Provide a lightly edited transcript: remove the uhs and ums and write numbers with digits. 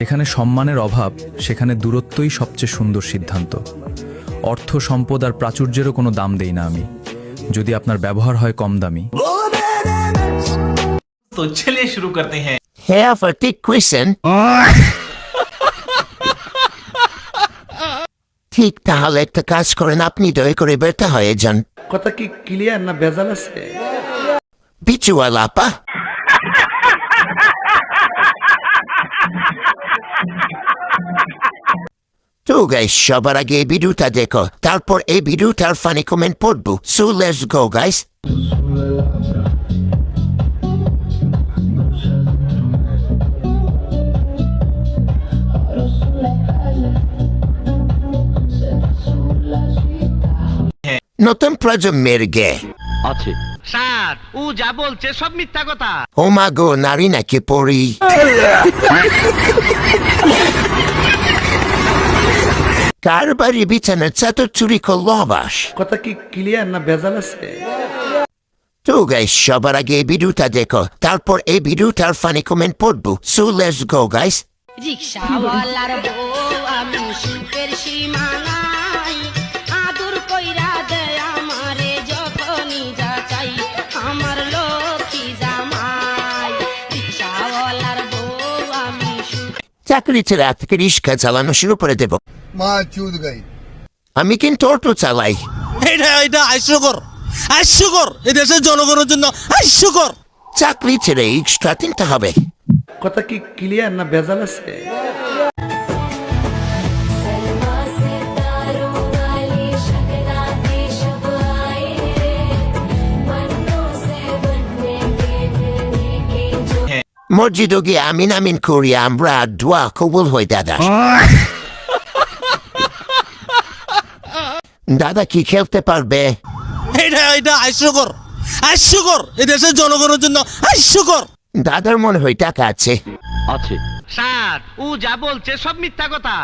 যেখানে সম্মানের অভাব সেখানে দূরত্বই সবচেয়ে সুন্দর সিদ্ধান্ত। অর্থ সম্পদ আর প্রাচুর্যেরও কোনো দাম দেই না আমি, যদি আপনার ব্যবহার হয় কম দামি। तो चलिए शुरू करते हैं। Have a big question. ঠিক তাহলে একটা কাজ করেন, আপনি দয়া করে বেরতে হয়ে যান। কথা কি ক্লিয়ার না ভেজাল আছে? বিচুয়ালা আপা, তো গাইস সবার আগে এই ভিডিওটা দেখো, তারপর এই ভিডিওটার ফানি কমেন্ট পড়বো। So let's go guys. নতুন প্রজন্মের গে আছে স্যার ও যা বলছে সব মিথ্যা কথা। ও মা গো, নারী নাকি পড়ি? কার বাড়ি বিছানার চাদর চুরি করলো আবাস? কথা কি ক্লিয়ার না ভেজাল আছে? তো গাইস সবার আগে এই ভিডিওটা দেখো, তারপর এই ভিডিওটার ফানি কমেন্ট পড়বো। So let's go guys. রিক্সাওয়ালার বউ আমি সুখের সীমানাই, আদর কইরা দেয় আমারে যখনই যা চাই, আমার লক্ষ্মী জামাই। রিক্সাওয়ালার বউ আমি চাকরি ছেড়ে আজকে রিক্সা চালানো শুরু করে দেব। মা চুদ গাই আমি কিন্তু অটো চালাই। এটা হাস্যকর এই দেশের জনগণের জন্য হাস্যকর। চাকরি ছেড়ে এক্সট্রা তিনটা হবে। কথা কি ক্লিয়ার না ভেজাল আছে? মসজিদে গিয়ে আমিন আমিন করি, আমরা দোয়া কবুল হই দাদা। দাদা কি খেলতে পারবে? এটা হাস্যকর এই দেশের জনগণের জন্য হাস্যকর। দাদার মনে হয় টাকা আছে। আছে স্যার ও যা বলছে সব মিথ্যা কথা।